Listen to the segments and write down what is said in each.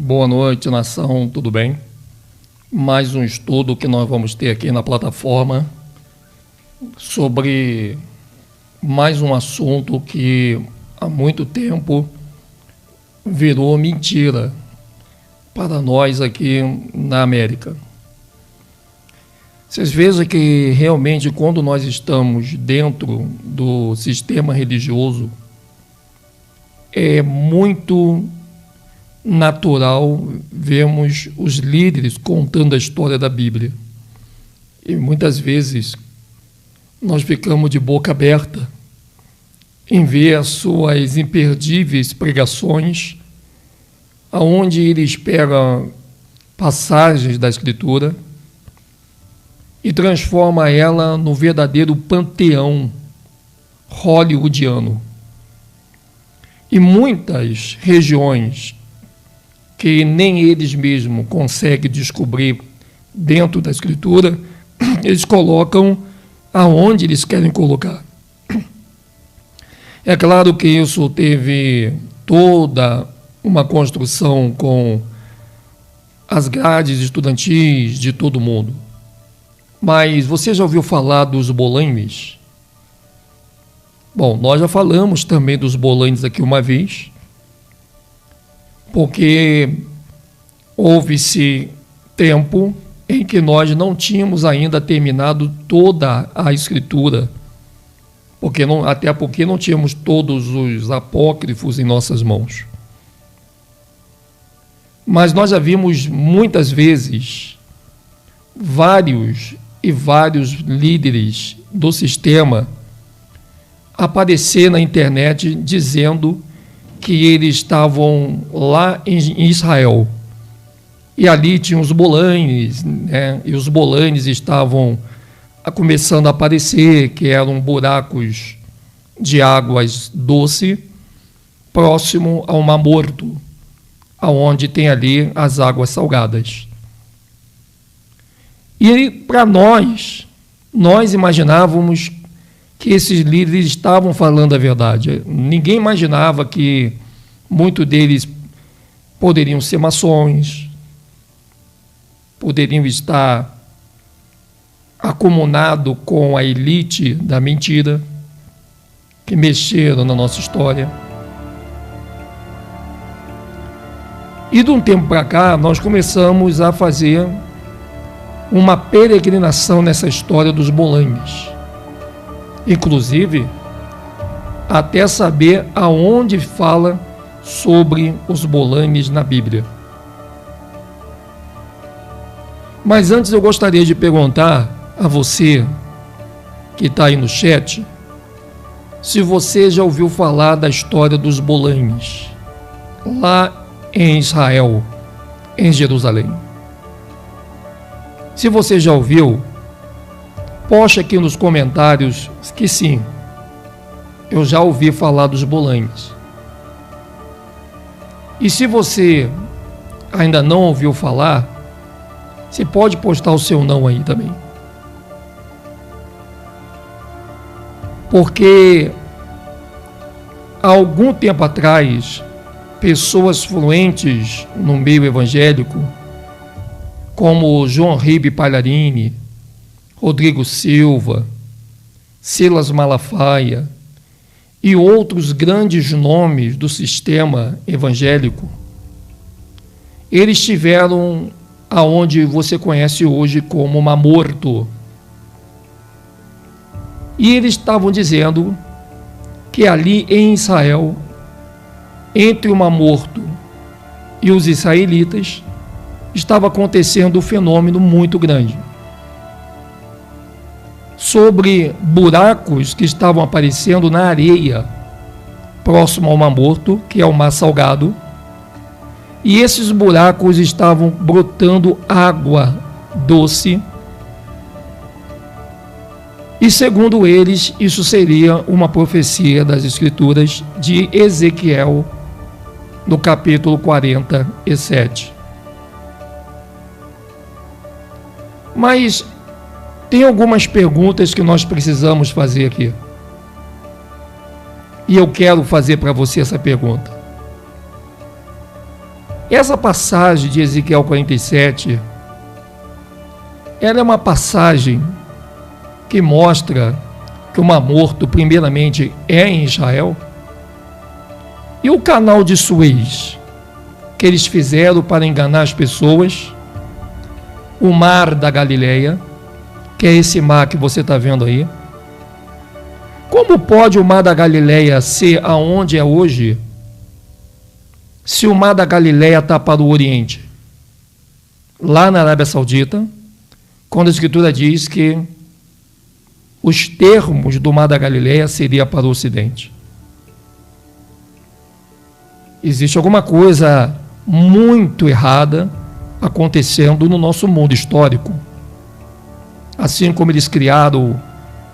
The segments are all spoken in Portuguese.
Boa noite, nação, tudo bem? Mais um estudo que nós vamos ter aqui na plataforma sobre mais um assunto que há muito tempo virou mentira para nós aqui na América. Vocês vejam que realmente quando nós estamos dentro do sistema religioso, é muito natural vermos os líderes contando a história da Bíblia. E muitas vezes nós ficamos de boca aberta em ver as suas imperdíveis pregações, aonde eles pegam passagens da Escritura e transforma ela no verdadeiro panteão hollywoodiano. E muitas regiões que nem eles mesmos conseguem descobrir dentro da Escritura, eles colocam aonde eles querem colocar. É claro que isso teve toda uma construção com as grades estudantis de todo mundo. Mas você já ouviu falar dos bolaimes? Bom, nós já falamos também dos bolaimes aqui uma vez, porque houve-se tempo em que nós não tínhamos ainda terminado toda a Escritura, até porque não tínhamos todos os apócrifos em nossas mãos. Mas nós já vimos muitas vezes vários líderes do sistema aparecer na internet dizendo que eles estavam lá em Israel. E ali tinham os bolaimes, né? E os bolaimes estavam começando a aparecer, que eram buracos de águas doce, próximo ao Mar Morto, aonde tem ali as águas salgadas. E para nós imaginávamos que esses líderes estavam falando a verdade. Ninguém imaginava que muitos deles poderiam ser maçons, poderiam estar acumulados com a elite da mentira, que mexeram na nossa história. E de um tempo para cá, nós começamos a fazer uma peregrinação nessa história dos bolaimes. Inclusive, até saber aonde fala sobre os bolaimes na Bíblia. Mas antes eu gostaria de perguntar a você que está aí no chat, se você já ouviu falar da história dos bolaimes lá em Israel, em Jerusalém. Se você já ouviu, poste aqui nos comentários que sim, eu já ouvi falar dos bolaimes. E se você ainda não ouviu falar, você pode postar o seu não aí também. Porque há algum tempo atrás, pessoas fluentes no meio evangélico, como João Ribe Palharini, Rodrigo Silva, Silas Malafaia e outros grandes nomes do sistema evangélico, eles estiveram aonde você conhece hoje como Mar Morto. E eles estavam dizendo que ali em Israel, entre o Mar Morto e os israelitas, estava acontecendo um fenômeno muito grande. Sobre buracos que estavam aparecendo na areia, próximo ao Mar Morto, que é o Mar Salgado, e esses buracos estavam brotando água doce, e segundo eles, isso seria uma profecia das Escrituras de Ezequiel, no capítulo 47. Mas tem algumas perguntas que nós precisamos fazer aqui. E eu quero fazer para você essa pergunta. Essa passagem de Ezequiel 47, ela é uma passagem que mostra que o Mar Morto, primeiramente, é em Israel. E o canal de Suez, que eles fizeram para enganar as pessoas, o Mar da Galileia, que é esse mar que você está vendo aí. Como pode o Mar da Galileia ser aonde é hoje, se o Mar da Galileia está para o Oriente? Lá na Arábia Saudita, quando a Escritura diz que os termos do Mar da Galileia seria para o Ocidente. Existe alguma coisa muito errada acontecendo no nosso mundo histórico. Assim como eles criaram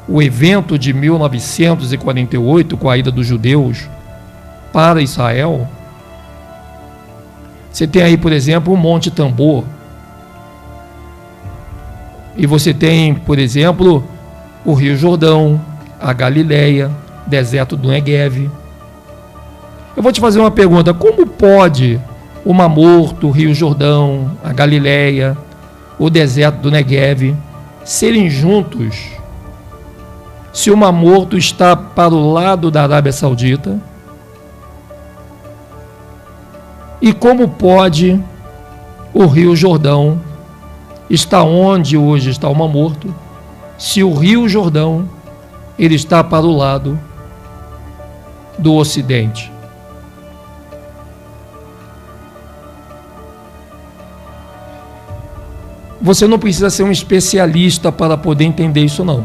o evento de 1948, com a ida dos judeus para Israel, você tem aí, por exemplo, o Monte Tambor. E você tem, por exemplo, o Rio Jordão, a Galileia, deserto do Negev. Eu vou te fazer uma pergunta: como pode o Mar Morto, o Rio Jordão, a Galileia, o deserto do Negev serem juntos, se o Mar Morto está para o lado da Arábia Saudita? E como pode o Rio Jordão estar onde hoje está o Mar Morto, se o Rio Jordão ele está para o lado do Ocidente? Você não precisa ser um especialista para poder entender isso, não.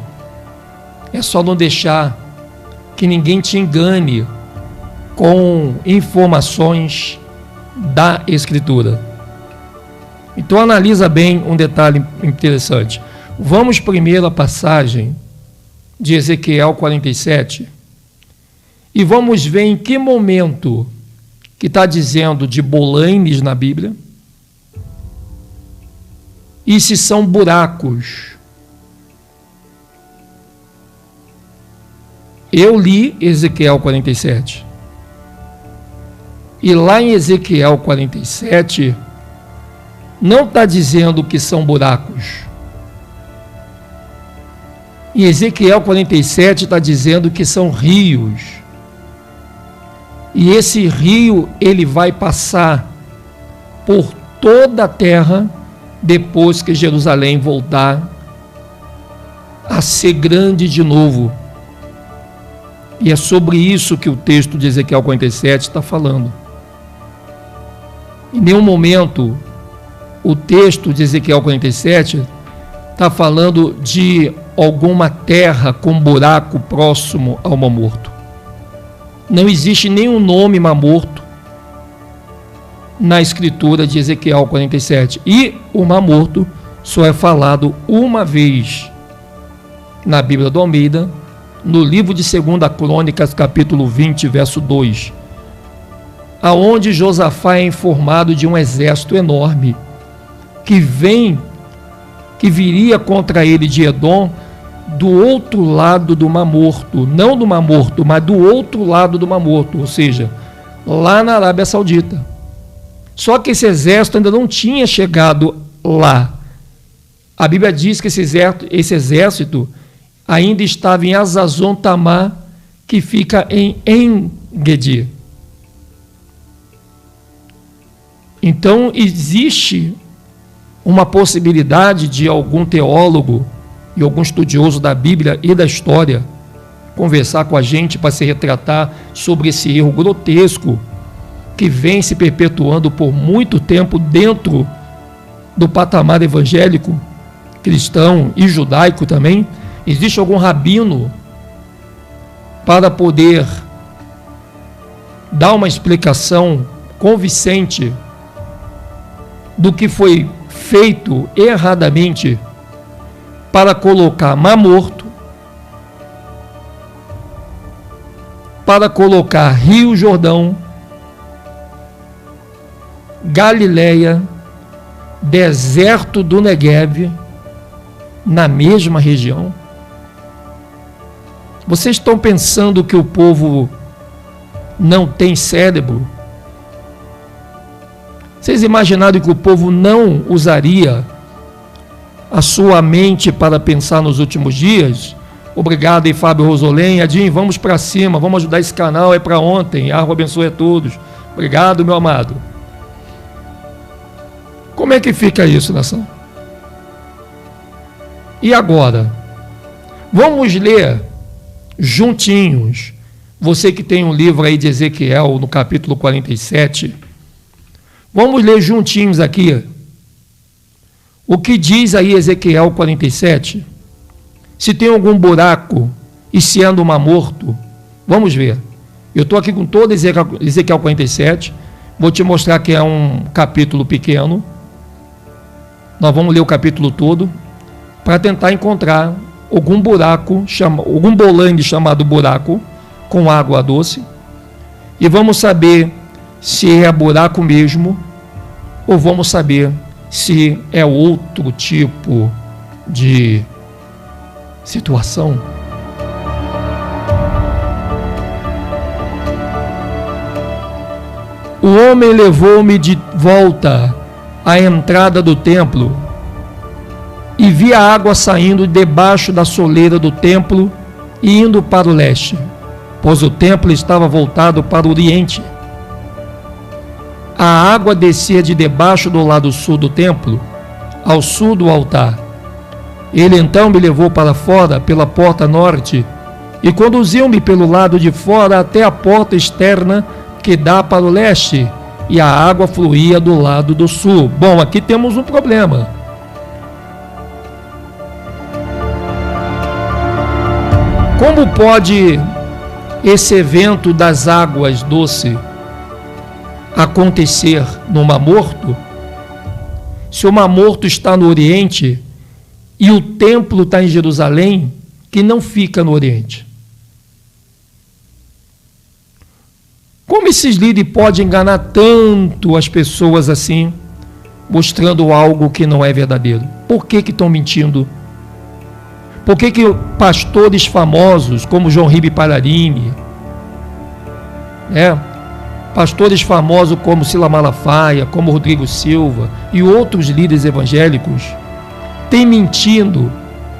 É só não deixar que ninguém te engane com informações da Escritura. Então analisa bem um detalhe interessante. Vamos primeiro à passagem de Ezequiel 47 e vamos ver em que momento que está dizendo de bolaines na Bíblia e se são buracos. Eu li Ezequiel 47. E lá em Ezequiel 47, não está dizendo que são buracos. Em Ezequiel 47 está dizendo que são rios. E esse rio, ele vai passar por toda a terra depois que Jerusalém voltar a ser grande de novo. E é sobre isso que o texto de Ezequiel 47 está falando. Em nenhum momento o texto de Ezequiel 47 está falando de alguma terra com buraco próximo ao Mar Morto. Não existe nenhum nome Mar Morto na escritura de Ezequiel 47. E o Mar Morto só é falado uma vez na Bíblia do Almeida, no livro de 2 Crônicas, capítulo 20, verso 2, aonde Josafá é informado de um exército enorme que viria contra ele de Edom, do outro lado do Mar Morto, não do Mar Morto, mas do outro lado do Mar Morto, ou seja, lá na Arábia Saudita. Só que esse exército ainda não tinha chegado lá. A Bíblia diz que esse exército ainda estava em Azazon Tamar, que fica em En-Gedi. Então existe uma possibilidade de algum teólogo e algum estudioso da Bíblia e da história conversar com a gente para se retratar sobre esse erro grotesco que vem se perpetuando por muito tempo dentro do patamar evangélico, cristão e judaico também. Existe algum rabino para poder dar uma explicação convincente do que foi feito erradamente para colocar Mar Morto, para colocar Rio Jordão, Galileia, deserto do Negev na mesma região? Vocês estão pensando que o povo não tem cérebro? Vocês imaginaram que o povo não usaria a sua mente para pensar nos últimos dias? Obrigado aí, Fábio Rosolém. Adinho, vamos para cima, vamos ajudar esse canal, é para ontem. A abençoe a todos. Obrigado, meu amado. Como é que fica isso, nação? E agora? Vamos ler juntinhos. Você que tem um livro aí de Ezequiel, no capítulo 47. Vamos ler juntinhos aqui. O que diz aí Ezequiel 47? Se tem algum buraco e se anda um mar morto, vamos ver. Eu estou aqui com todo Ezequiel 47. Vou te mostrar que é um capítulo pequeno. Nós vamos ler o capítulo todo para tentar encontrar algum buraco, algum bolangue chamado buraco com água doce. E vamos saber se é buraco mesmo ou vamos saber se é outro tipo de situação. O homem levou-me de volta à entrada do templo e vi a água saindo debaixo da soleira do templo e indo para o leste, pois o templo estava voltado para o oriente. A água descia de debaixo do lado sul do templo, ao sul do altar. Ele então me levou para fora pela porta norte e conduziu-me pelo lado de fora até a porta externa que dá para o leste, e a água fluía do lado do sul. Bom, aqui temos um problema. Como pode esse evento das águas doces acontecer no Mar Morto, se o Mar Morto está no Oriente e o templo está em Jerusalém, que não fica no Oriente? Como esses líderes podem enganar tanto as pessoas assim, mostrando algo que não é verdadeiro? Por que estão mentindo? Por que pastores famosos como João Ribe Pararini, pastores famosos como Sila Malafaia, como Rodrigo Silva e outros líderes evangélicos têm mentindo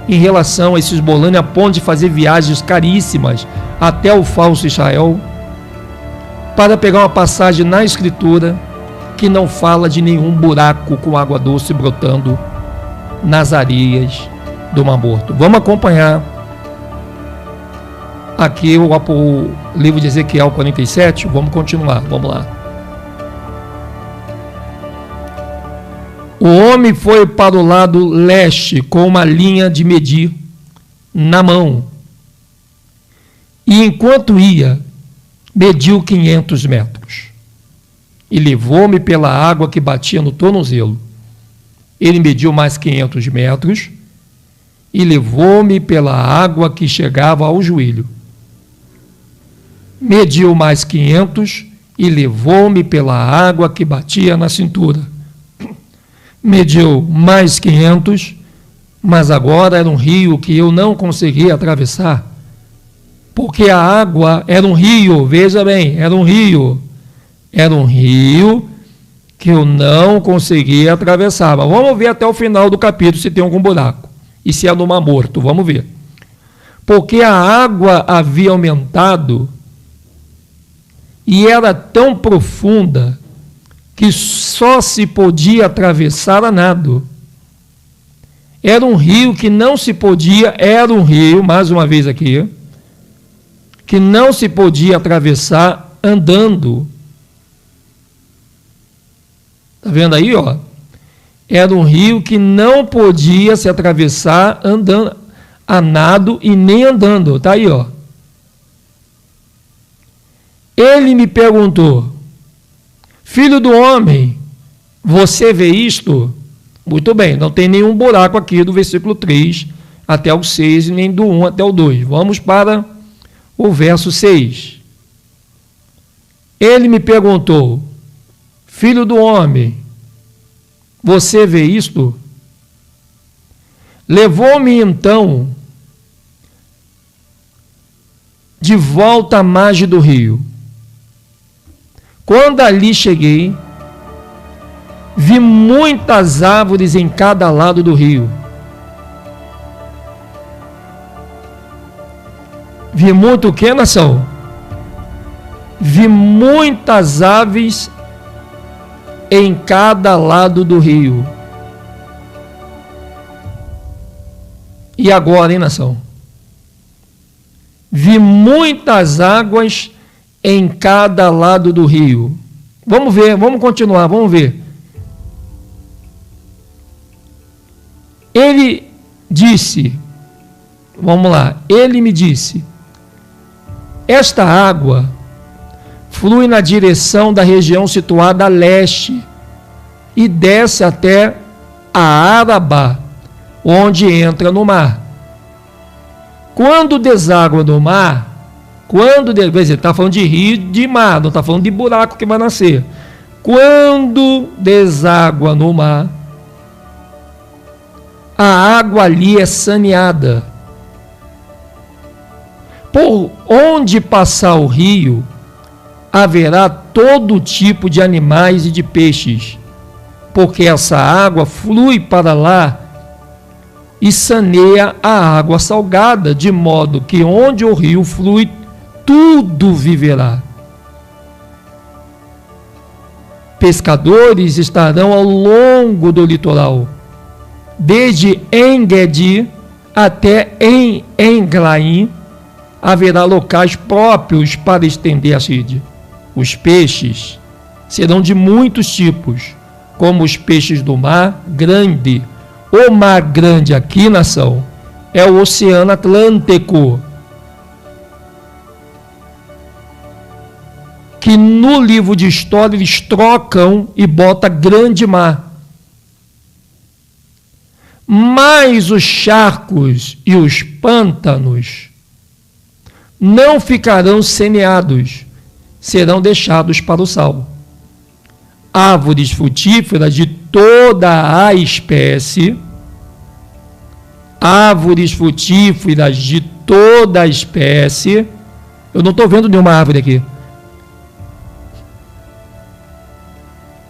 em relação a esses bolanos a ponto de fazer viagens caríssimas até o falso Israel para pegar uma passagem na Escritura que não fala de nenhum buraco com água doce brotando nas areias do Mar Morto? Vamos acompanhar aqui o livro de Ezequiel 47. Vamos continuar, vamos lá. O homem foi para o lado leste com uma linha de medir na mão, e enquanto ia, mediu 500 metros e levou-me pela água que batia no tornozelo. Ele mediu mais 500 metros e levou-me pela água que chegava ao joelho. Mediu mais 500 e levou-me pela água que batia na cintura. Mediu mais 500, mas agora era um rio que eu não conseguia atravessar, porque a água era um rio, veja bem, era um rio que eu não conseguia atravessar. Mas vamos ver até o final do capítulo se tem algum buraco, e se é no Mar Morto, vamos ver. Porque a água havia aumentado e era tão profunda que só se podia atravessar a nado. Era um rio que não se podia, mais uma vez aqui, que não se podia atravessar andando. Está vendo aí, ó? Era um rio que não podia se atravessar andando, a nado e nem andando. Está aí, ó. Ele me perguntou: filho do homem, você vê isto? Muito bem, não tem nenhum buraco aqui do versículo 3 até o 6, nem do 1 até o 2. Vamos para o verso 6. Ele me perguntou: filho do homem, você vê isto? Levou-me então de volta à margem do rio. Quando ali cheguei, Vi muitas árvores em cada lado do rio. Vi muito o que, nação? Vi muitas aves em cada lado do rio. E agora, hein, nação? Vi muitas águas em cada lado do rio. Vamos ver, vamos continuar, vamos ver. Ele disse, vamos lá, ele me disse: esta água flui na direção da região situada a leste e desce até a Arabá, onde entra no mar. Quando deságua no mar, ele está falando de rio, de mar, não está falando de buraco que vai nascer. Quando deságua no mar, a água ali é saneada. Por onde passar o rio, haverá todo tipo de animais e de peixes, porque essa água flui para lá e saneia a água salgada, de modo que onde o rio flui, tudo viverá. Pescadores estarão ao longo do litoral, desde En-Gedi até En-Eglaim. Haverá locais próprios para estender a rede. Os peixes serão de muitos tipos, como os peixes do mar grande. O mar grande aqui, nação, é o Oceano Atlântico, que no livro de história eles trocam e botam grande mar. Mas os charcos e os pântanos não ficarão saneados, serão deixados para o sal. Árvores frutíferas de toda a espécie, eu não estou vendo nenhuma árvore aqui,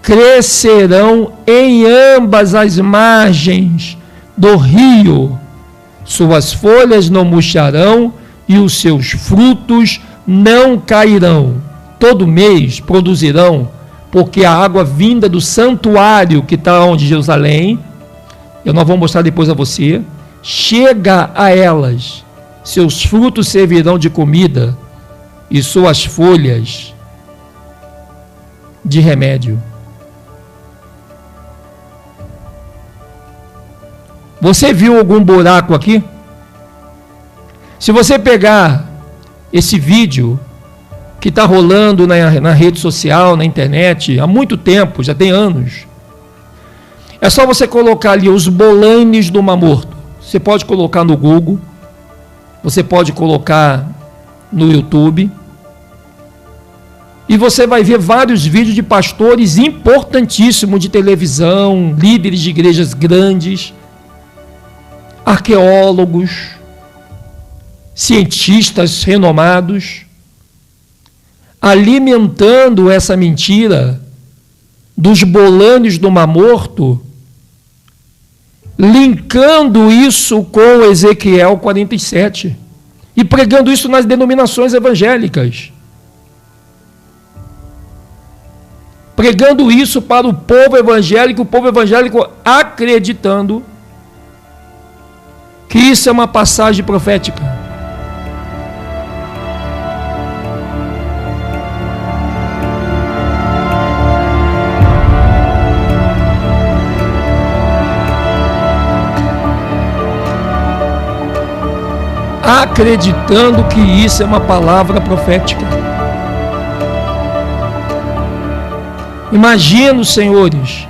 crescerão em ambas as margens do rio, suas folhas não murcharão e os seus frutos não cairão. Todo mês produzirão, porque a água vinda do santuário que está onde Jerusalém, eu não vou mostrar depois a você, chega a elas. Seus frutos servirão de comida e suas folhas de remédio. Você viu algum buraco aqui? Se você pegar esse vídeo que está rolando na rede social, na internet, há muito tempo, já tem anos, é só você colocar ali os bolanes do Mar Morto. Você pode colocar no Google, você pode colocar no YouTube, e você vai ver vários vídeos de pastores importantíssimos de televisão, líderes de igrejas grandes, arqueólogos, cientistas renomados, alimentando essa mentira dos bolanes do Mar Morto, linkando isso com Ezequiel 47 e pregando isso nas denominações evangélicas, pregando isso para o povo evangélico acreditando que isso é uma passagem profética. Acreditando que isso é uma palavra profética. Imagina, senhores,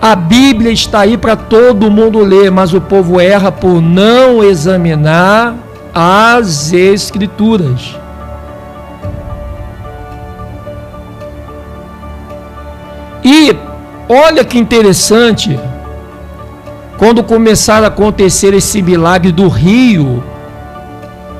a Bíblia está aí para todo mundo ler, mas o povo erra por não examinar as Escrituras. E olha que interessante, quando começar a acontecer esse milagre do rio,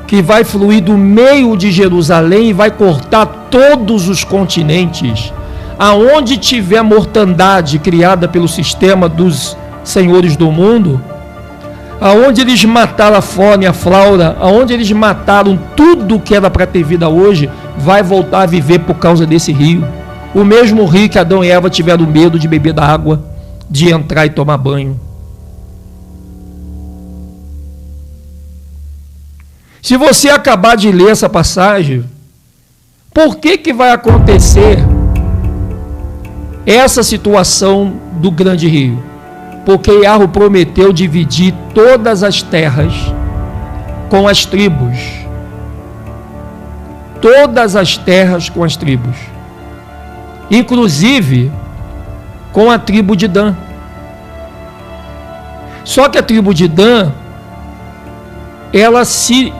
que vai fluir do meio de Jerusalém e vai cortar todos os continentes. aonde tiver mortandade criada pelo sistema dos senhores do mundo, aonde eles mataram a fauna e a flora, aonde eles mataram tudo que era para ter vida hoje, vai voltar a viver por causa desse rio. O mesmo rio que Adão e Eva tiveram medo de beber da água, de entrar e tomar banho. Se você acabar de ler essa passagem, por que vai acontecer essa situação do grande rio? Porque Yahweh prometeu dividir todas as terras com as tribos. Todas as terras com as tribos. Inclusive com a tribo de Dan. Só que a tribo de Dan, ela se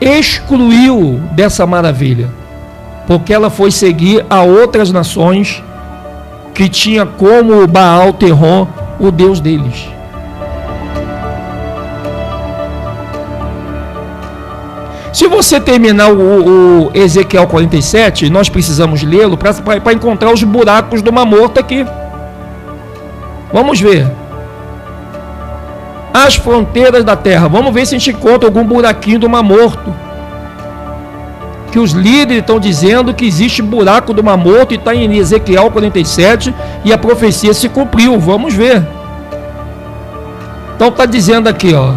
excluiu dessa maravilha, porque ela foi seguir a outras nações que tinha como Baal Terron o Deus deles. Se você terminar o Ezequiel 47, nós precisamos lê-lo para encontrar os buracos do Mar Morto aqui. Vamos ver. As fronteiras da terra. Vamos ver se a gente encontra algum buraquinho do Mar Morto. Que os líderes estão dizendo que existe buraco do Mar Morto e está em Ezequiel 47 e a profecia se cumpriu. Vamos ver. Então está dizendo aqui, ó.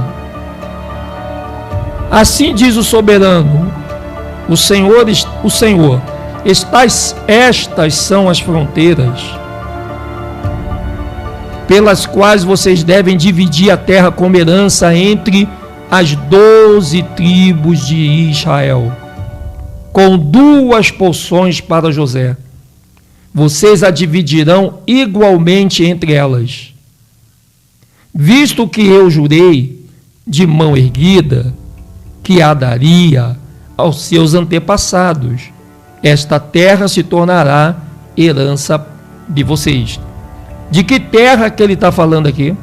Assim diz o soberano, o Senhor, estas são as fronteiras pelas quais vocês devem dividir a terra como herança entre as 12 tribos de Israel, com 2 porções para José. Vocês a dividirão igualmente entre elas. Visto que eu jurei de mão erguida que a daria aos seus antepassados, esta terra se tornará herança de vocês. De que terra que ele está falando aqui?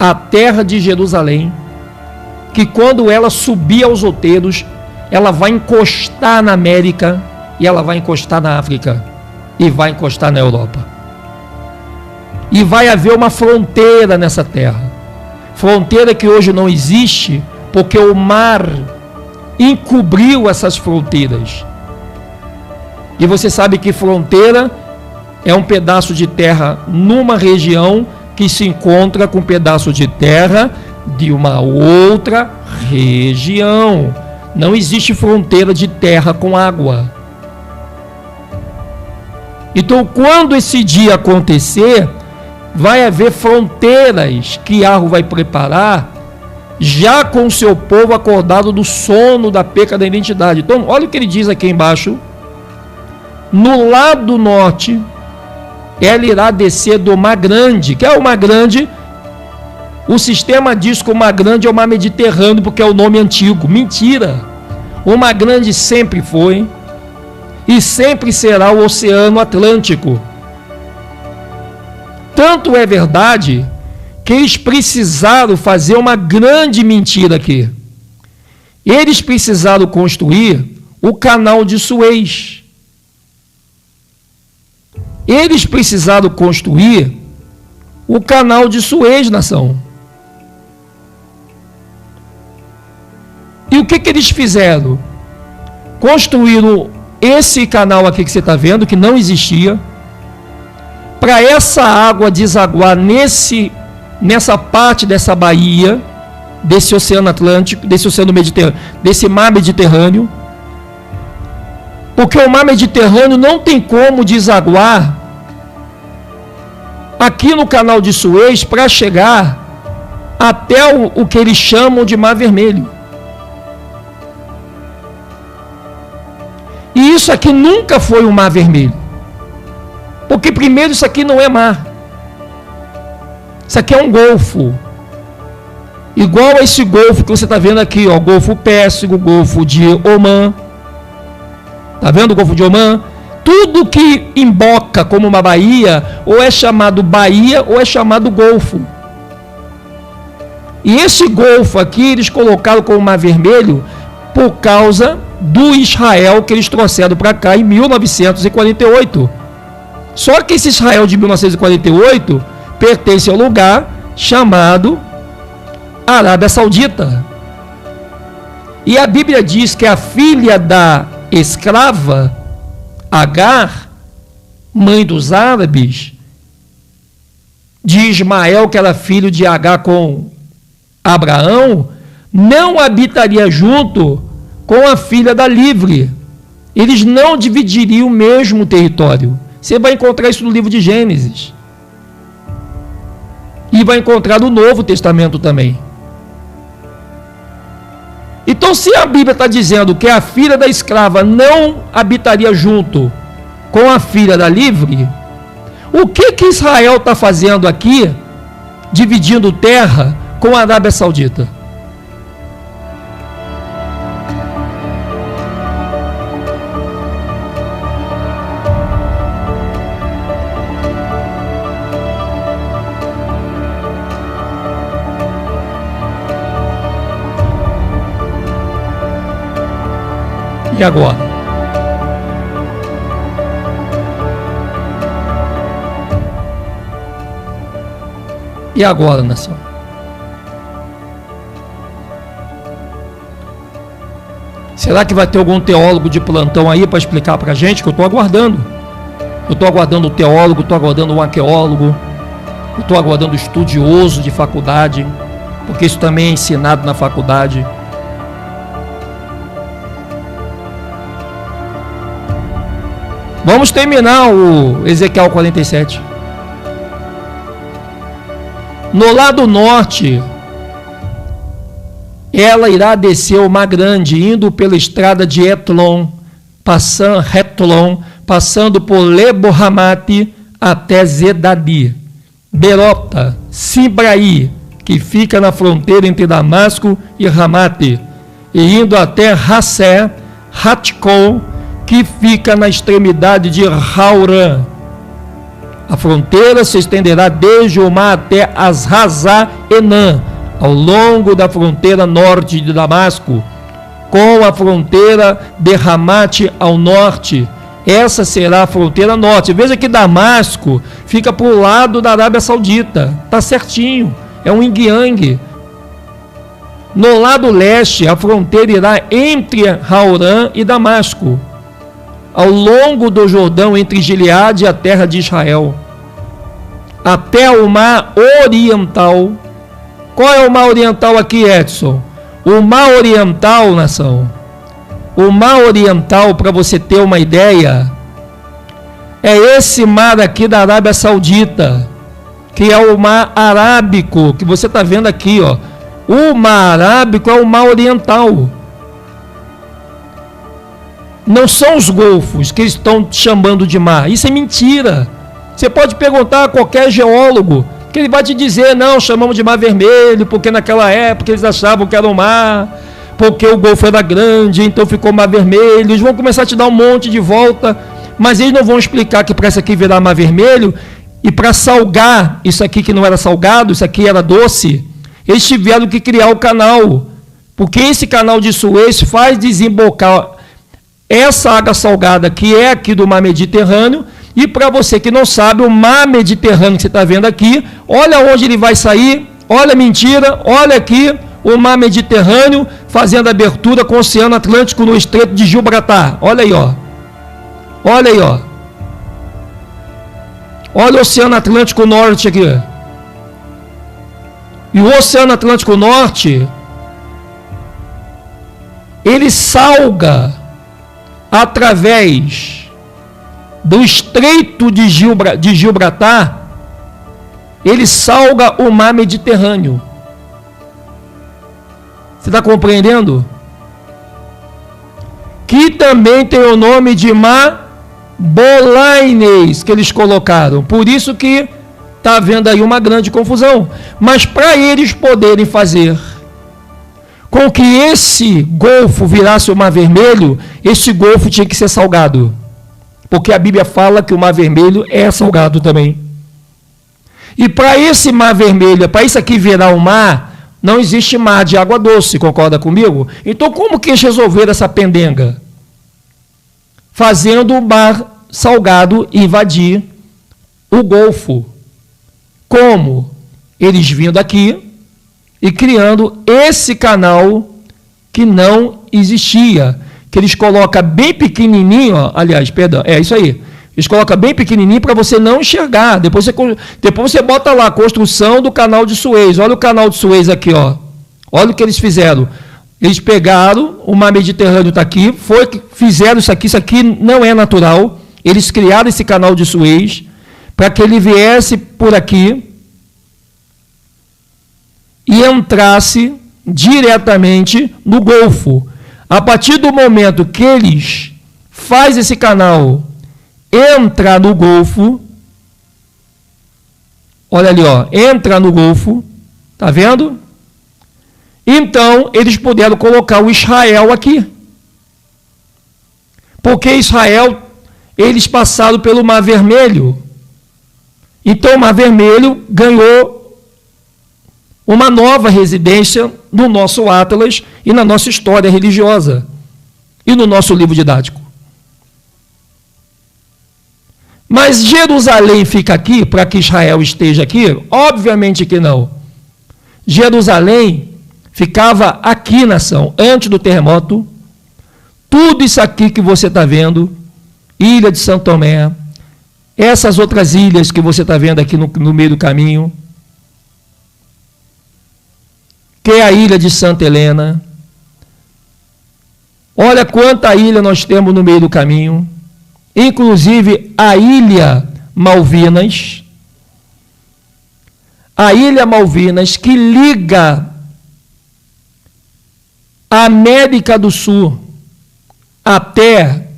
A terra de Jerusalém, que quando ela subir aos outeiros, ela vai encostar na América, e ela vai encostar na África, e vai encostar na Europa. E vai haver uma fronteira nessa terra. Fronteira que hoje não existe, porque o mar encobriu essas fronteiras. E você sabe que fronteira é um pedaço de terra numa região que se encontra com um pedaço de terra de uma outra região. Não existe fronteira de terra com água. Então, quando esse dia acontecer, vai haver fronteiras que Yahweh vai preparar, já com o seu povo acordado do sono da peca da identidade. Então, olha o que ele diz aqui embaixo. No lado norte, ela irá descer do Mar Grande. Que é o Mar Grande? O sistema diz que o Mar Grande é o Mar Mediterrâneo, porque é o nome antigo. Mentira! O Mar Grande sempre foi e sempre será o Oceano Atlântico. Tanto é verdade que eles precisaram fazer uma grande mentira aqui. Eles precisaram construir o canal de Suez. Eles precisaram construir o canal de Suez, nação. E o que eles fizeram? Construíram esse canal aqui que você está vendo, que não existia, para essa água desaguar nessa parte dessa baía, desse Oceano Atlântico, desse Oceano Mediterrâneo, desse Mar Mediterrâneo, porque o Mar Mediterrâneo não tem como desaguar aqui no canal de Suez para chegar até o que eles chamam de Mar Vermelho. E isso aqui nunca foi um Mar Vermelho, porque primeiro isso aqui não é mar. Isso aqui é um golfo, igual a esse golfo que você está vendo aqui, ó, o Golfo Pérsico, o Golfo de Omã. Está vendo o Golfo de Omã? Tudo que emboca como uma baía, ou é chamado baía, ou é chamado golfo. E esse golfo aqui, eles colocaram como Mar Vermelho, por causa do Israel que eles trouxeram para cá em 1948. Só que esse Israel de 1948 pertence ao lugar chamado Arábia Saudita. E a Bíblia diz que a filha da escrava, Agar, mãe dos árabes, de Ismael, que era filho de Agar com Abraão, não habitaria junto com a filha da livre. Eles não dividiriam o mesmo território. Você vai encontrar isso no livro de Gênesis. E vai encontrar no Novo Testamento também. Então, se a Bíblia está dizendo que a filha da escrava não habitaria junto com a filha da livre, o que Israel está fazendo aqui, dividindo terra com a Arábia Saudita? E agora? E agora, nação? Será que vai ter algum teólogo de plantão aí para explicar para a gente? Que eu estou aguardando. Eu estou aguardando o teólogo, estou aguardando um arqueólogo, eu estou aguardando o estudioso de faculdade, porque isso também é ensinado na faculdade. Vamos terminar o Ezequiel 47. No lado norte, ela irá descer o Mar Grande, indo pela estrada de Hetlon, passando por Lebo-Hamate até Zedadi, Berota, Sibraí, que fica na fronteira entre Damasco e Ramate, e indo até Hassé, Hatkol, que fica na extremidade de Haurã. A fronteira se estenderá desde o mar até Asrazá-Enã, ao longo da fronteira norte de Damasco, com a fronteira de Ramate ao norte. Essa será a fronteira norte. Veja que Damasco fica para o lado da Arábia Saudita. Está certinho. É um yin-yang. No lado leste, a fronteira irá entre Haurã e Damasco, ao longo do Jordão, entre Gileade e a terra de Israel, até o mar oriental. Qual é o mar oriental aqui, Edson? O mar oriental, nação, o mar oriental, para você ter uma ideia, é esse mar aqui da Arábia Saudita, que é o mar Arábico, que você está vendo aqui, ó. O mar Arábico é o mar oriental. Não são os golfos que eles estão chamando de mar. Isso é mentira. Você pode perguntar a qualquer geólogo, que ele vai te dizer, não, chamamos de Mar Vermelho, porque naquela época eles achavam que era um mar, porque o Golfo era grande, então ficou Mar Vermelho. Eles vão começar a te dar um monte de volta, mas eles não vão explicar que para isso aqui virar Mar Vermelho, e para salgar isso aqui que não era salgado, isso aqui era doce, eles tiveram que criar o canal, porque esse canal de Suez faz desembocar essa água salgada que é aqui do Mar Mediterrâneo. E para você que não sabe, o Mar Mediterrâneo que você está vendo aqui, olha onde ele vai sair, olha a mentira, olha aqui, o Mar Mediterrâneo fazendo abertura com o Oceano Atlântico no Estreito de Gibraltar. Olha aí, ó. Olha aí, ó. Olha o Oceano Atlântico Norte aqui. E o Oceano Atlântico Norte, ele salga através do Estreito de Gibraltar, ele salga o Mar Mediterrâneo. Você está compreendendo? Que também tem o nome de Mar Bolaines, que eles colocaram. Por isso que está havendo aí uma grande confusão. Mas para eles poderem fazer com que esse golfo virasse o Mar Vermelho, esse golfo tinha que ser salgado. Porque a Bíblia fala que o Mar Vermelho é salgado também. E para esse Mar Vermelho, para isso aqui virar o mar não existe mar de água doce, concorda comigo? Então, como que eles resolveram essa pendenga? Fazendo o mar salgado invadir o Golfo. Como? Eles vindo aqui e criando esse canal que não existia, que eles colocam bem pequenininho, ó, aliás, perdão, é isso aí, eles colocam bem pequenininho para você não enxergar, depois você bota lá a construção do canal de Suez, olha o canal de Suez aqui, ó. Olha o que eles fizeram, eles pegaram, o mar Mediterrâneo está aqui, fizeram isso aqui não é natural, eles criaram esse canal de Suez, para que ele viesse por aqui e entrasse diretamente no Golfo. A partir do momento que eles fazem esse canal entrar no Golfo, olha ali, ó, entra no Golfo, tá vendo? Então, eles puderam colocar o Israel aqui. Porque Israel, eles passaram pelo Mar Vermelho. Então, o Mar Vermelho ganhou uma nova residência no nosso Atlas e na nossa história religiosa e no nosso livro didático. Mas Jerusalém fica aqui para que Israel esteja aqui? Obviamente que não. Jerusalém ficava aqui, nação, antes do terremoto. Tudo isso aqui que você está vendo, Ilha de São Tomé, essas outras ilhas que você está vendo aqui no meio do caminho, que é a ilha de Santa Helena. Olha quanta ilha nós temos no meio do caminho, inclusive a Ilha Malvinas. A Ilha Malvinas que liga a América do Sul até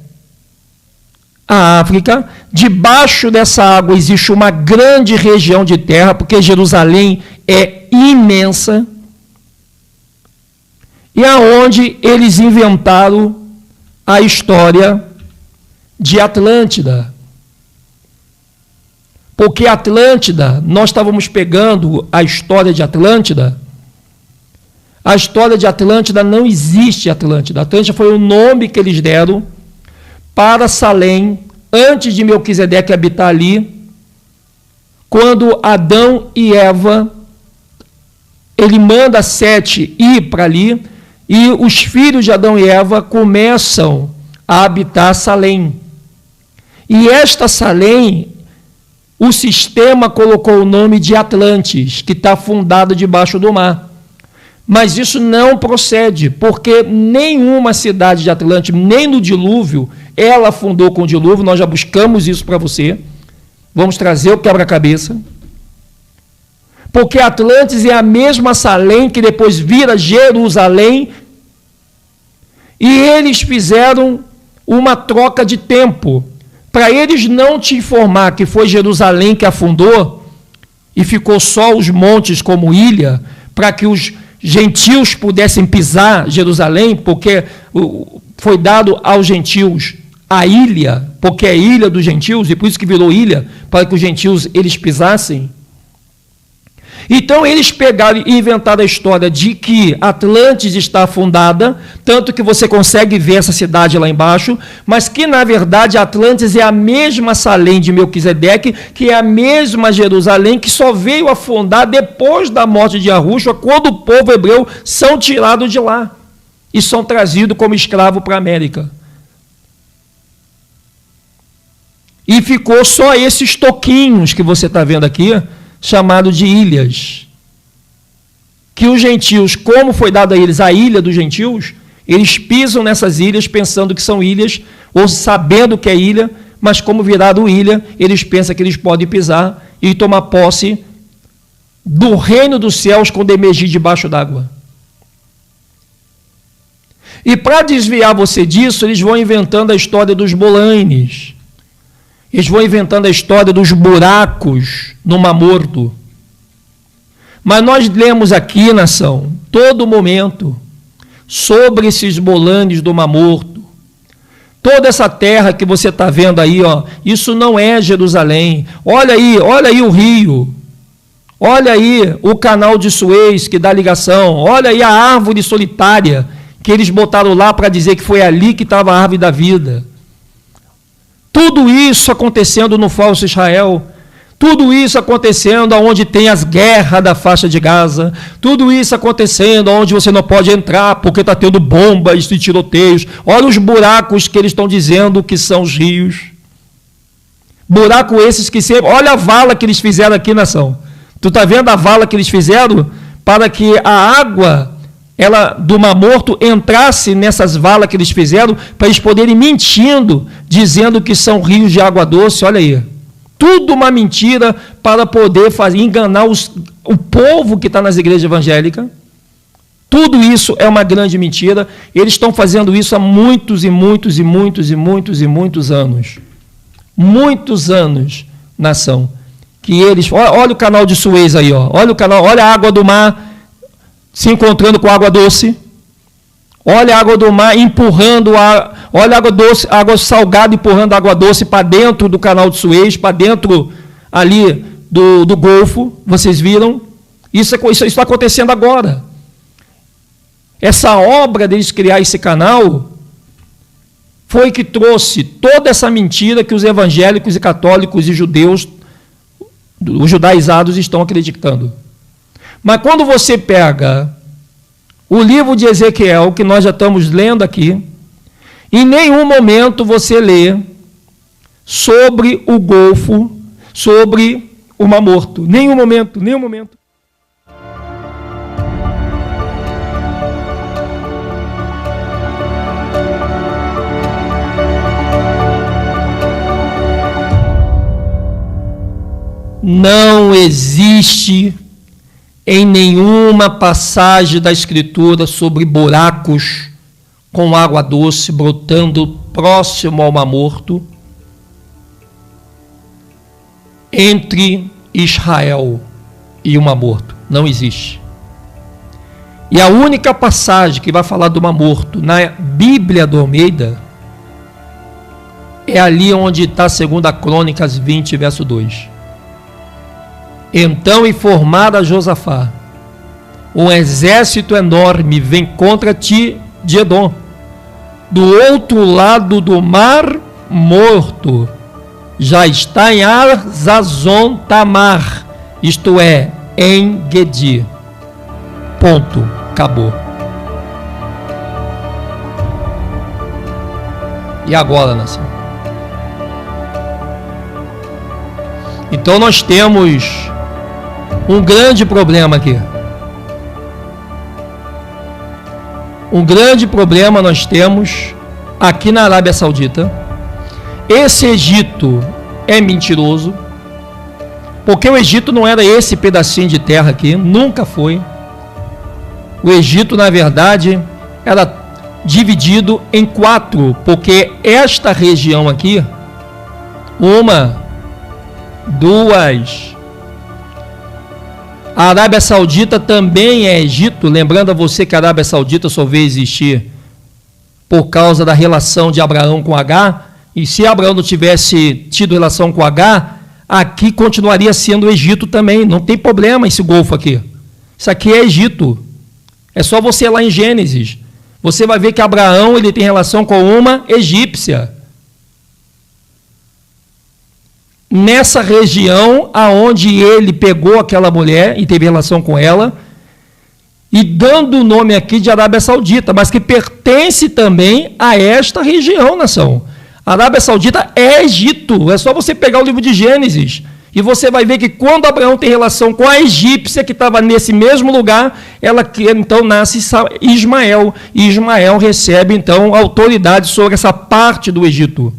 a África. Debaixo dessa água existe uma grande região de terra, porque Jerusalém é imensa. E aonde eles inventaram a história de Atlântida. Porque Atlântida, nós estávamos pegando a história de Atlântida. A história de Atlântida não existe Atlântida. Atlântida foi o nome que eles deram para Salém, antes de Melquisedeque habitar ali, quando Adão e Eva, ele manda Sete ir para ali, e os filhos de Adão e Eva começam a habitar Salém. E esta Salém, o sistema colocou o nome de Atlantis, que está fundada debaixo do mar. Mas isso não procede, porque nenhuma cidade de Atlantis, nem no dilúvio, ela fundou com o dilúvio, nós já buscamos isso para você. Vamos trazer o quebra-cabeça. Porque Atlantis é a mesma Salém que depois vira Jerusalém, e eles fizeram uma troca de tempo, para eles não te informar que foi Jerusalém que afundou, e ficou só os montes como ilha, para que os gentios pudessem pisar Jerusalém, porque foi dado aos gentios a ilha, porque é ilha dos gentios, e por isso que virou ilha, para que os gentios eles pisassem. Então, eles pegaram e inventaram a história de que Atlantis está afundada, tanto que você consegue ver essa cidade lá embaixo, mas que, na verdade, Atlantis é a mesma Salém de Melquisedeque, que é a mesma Jerusalém, que só veio afundar depois da morte de Yahushua, quando o povo hebreu são tirados de lá e são trazidos como escravos para a América. E ficou só esses toquinhos que você está vendo aqui, chamado de ilhas, que os gentios, como foi dado a eles a ilha dos gentios, eles pisam nessas ilhas pensando que são ilhas, ou sabendo que é ilha, mas como virado ilha, eles pensam que eles podem pisar e tomar posse do reino dos céus quando emergir debaixo d'água. E para desviar você disso, eles vão inventando a história dos bolanes. Eles vão inventando a história dos buracos no Mar Morto. Mas nós lemos aqui, nação, todo momento, sobre esses bolanes do Mar Morto. Toda essa terra que você está vendo aí, ó, isso não é Jerusalém. Olha aí o rio. Olha aí o canal de Suez que dá ligação. Olha aí a árvore solitária que eles botaram lá para dizer que foi ali que estava a árvore da vida. Tudo isso acontecendo no falso Israel. Tudo isso acontecendo onde tem as guerras da faixa de Gaza. Tudo isso acontecendo onde você não pode entrar porque está tendo bombas e tiroteios. Olha os buracos que eles estão dizendo que são os rios. Buraco esses que sempre... Olha a vala que eles fizeram aqui, nação. Tu está vendo a vala que eles fizeram para que a água do Mar Morto entrasse nessas valas que eles fizeram para eles poderem mentindo, dizendo que são rios de água doce. Olha aí. Tudo uma mentira para poder enganar o povo que está nas igrejas evangélicas. Tudo isso é uma grande mentira. Eles estão fazendo isso há muitos e muitos e muitos e muitos e muitos anos. Muitos anos, nação. Que eles, olha o canal de Suez aí, ó. Olha o canal, olha a água do mar se encontrando com água doce. Olha a água do mar empurrando olha a água doce, água salgada empurrando a água doce para dentro do canal de Suez, para dentro ali do Golfo. Vocês viram? Isso está acontecendo agora. Essa obra deles criar esse canal foi que trouxe toda essa mentira que os evangélicos e católicos e judeus, os judaizados, estão acreditando. Mas quando você pega o livro de Ezequiel, que nós já estamos lendo aqui, em nenhum momento você lê sobre o Golfo, sobre o Mar Morto. Nenhum momento, nenhum momento. Não existe em nenhuma passagem da Escritura sobre buracos com água doce brotando próximo ao Mar Morto entre Israel e o Mar Morto. Não existe. E a única passagem que vai falar do Mar Morto na Bíblia do Almeida é ali onde está 2 Crônicas 20, verso 2. Então informada Josafá, um exército enorme vem contra ti de Edom, do outro lado do Mar Morto, já está em Arzazon Tamar, isto é, em Gedi. Ponto. Acabou. E agora, nação? Então nós temos um grande problema aqui. Um grande problema nós temos aqui na Arábia Saudita. Esse Egito é mentiroso, porque o Egito não era esse pedacinho de terra aqui, nunca foi. O Egito, na verdade, era dividido em 4, porque esta região aqui, 2... A Arábia Saudita também é Egito, lembrando a você que a Arábia Saudita só veio existir por causa da relação de Abraão com H, e se Abraão não tivesse tido relação com H, aqui continuaria sendo Egito também, não tem problema esse golfo aqui. Isso aqui é Egito. É só você ir lá em Gênesis. Você vai ver que Abraão ele tem relação com uma egípcia. Nessa região aonde ele pegou aquela mulher e teve relação com ela, e dando o nome aqui de Arábia Saudita, mas que pertence também a esta região, nação. A Arábia Saudita é Egito, é só você pegar o livro de Gênesis, e você vai ver que quando Abraão tem relação com a egípcia, que estava nesse mesmo lugar, ela então nasce Ismael, e Ismael recebe então autoridade sobre essa parte do Egito.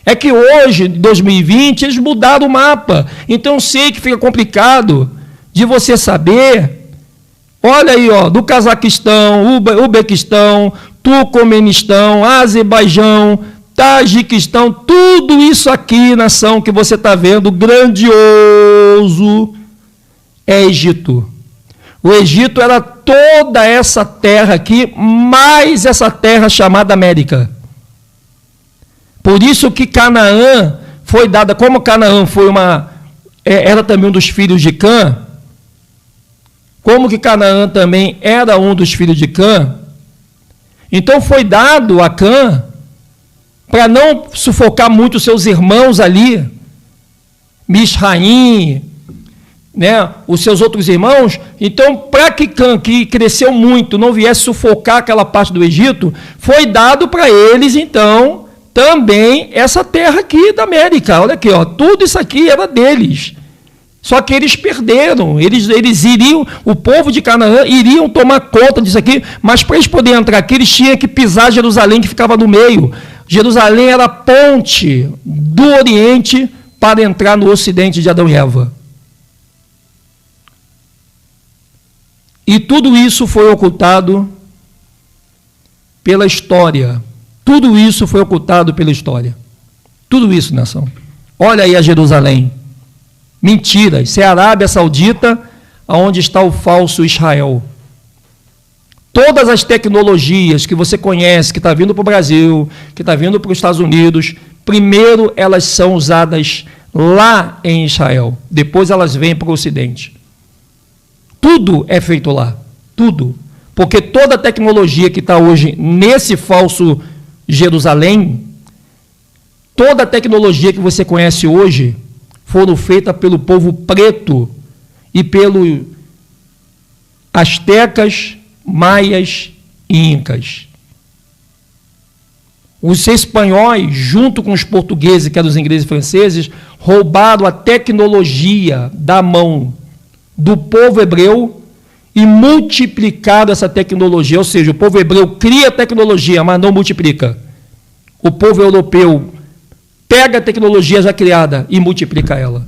É que hoje, em 2020, eles mudaram o mapa. Então, sei que fica complicado de você saber. Olha aí, ó, do Cazaquistão, Uzbequistão, Turcomenistão, Azerbaijão, Tajiquistão, tudo isso aqui, nação, que você está vendo, grandioso, é Egito. O Egito era toda essa terra aqui, mais essa terra chamada América. Por isso que Canaã foi dada, como Canaã foi era também um dos filhos de Cã, como que Canaã também era um dos filhos de Cã, então foi dado a Cã, para não sufocar muito seus irmãos ali, Misraim, né, os seus outros irmãos, então para que Cã, que cresceu muito, não viesse sufocar aquela parte do Egito, foi dado para eles então também essa terra aqui da América. Olha aqui, ó, tudo isso aqui era deles. Só que eles perderam, eles iriam, o povo de Canaã iriam tomar conta disso aqui, mas para eles poderem entrar aqui, eles tinham que pisar Jerusalém, que ficava no meio. Jerusalém era a ponte do Oriente para entrar no Ocidente de Adão e Eva. E tudo isso foi ocultado pela história. Tudo isso foi ocultado pela história. Tudo isso, nação. Olha aí a Jerusalém. Mentira, isso é a Arábia Saudita, onde está o falso Israel. Todas as tecnologias que você conhece, que está vindo para o Brasil, que está vindo para os Estados Unidos, primeiro elas são usadas lá em Israel, depois elas vêm para o Ocidente. Tudo é feito lá, tudo. Porque toda a tecnologia que está hoje nesse falso Jerusalém, toda a tecnologia que você conhece hoje, foram feitas pelo povo preto e pelos astecas, maias e incas. Os espanhóis, junto com os portugueses, que eram os ingleses e franceses, roubaram a tecnologia da mão do povo hebreu e multiplicaram essa tecnologia. Ou seja, o povo hebreu cria tecnologia, mas não multiplica. O povo europeu pega a tecnologia já criada e multiplica ela.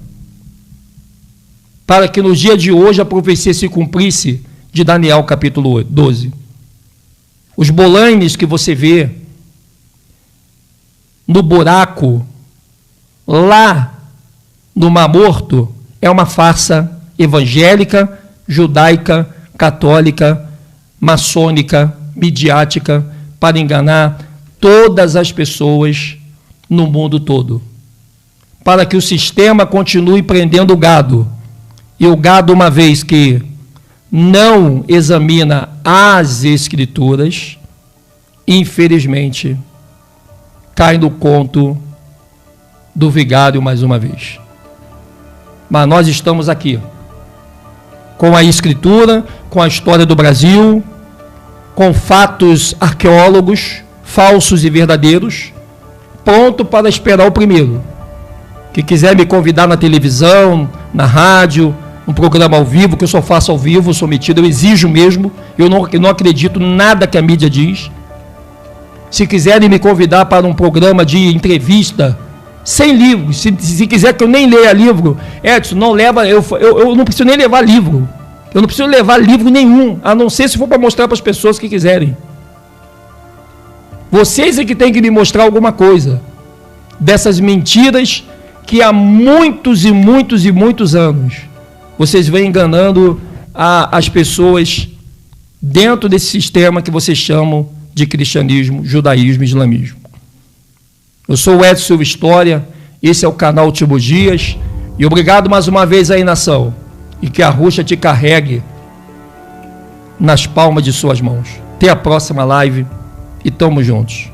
Para que no dia de hoje a profecia se cumprisse de Daniel capítulo 12. Os bolanes que você vê no buraco, lá no Mar Morto, é uma farsa evangélica, judaica, católica, maçônica, midiática, para enganar todas as pessoas no mundo todo, para que o sistema continue prendendo o gado, e o gado, uma vez que não examina as Escrituras, infelizmente, cai no conto do vigário mais uma vez. Mas nós estamos aqui, com a Escritura, com a história do Brasil, com fatos arqueólogos, falsos e verdadeiros, pronto para esperar o primeiro. Que quiser me convidar na televisão, na rádio, um programa ao vivo, que eu só faço ao vivo, sou metido, eu exijo mesmo, eu não acredito nada que a mídia diz. Se quiserem me convidar para um programa de entrevista, sem livro, se quiser que eu nem leia livro, Edson, não leva, eu não preciso nem levar livro, eu não preciso levar livro nenhum, a não ser se for para mostrar para as pessoas que quiserem. Vocês é que têm que me mostrar alguma coisa dessas mentiras que há muitos e muitos e muitos anos vocês vêm enganando as pessoas dentro desse sistema que vocês chamam de cristianismo, judaísmo e islamismo. Eu sou o Edson Silva História, esse é o canal Tibo Dias, e obrigado mais uma vez aí, nação, e que a Ruxa te carregue nas palmas de suas mãos. Até a próxima live e tamo juntos.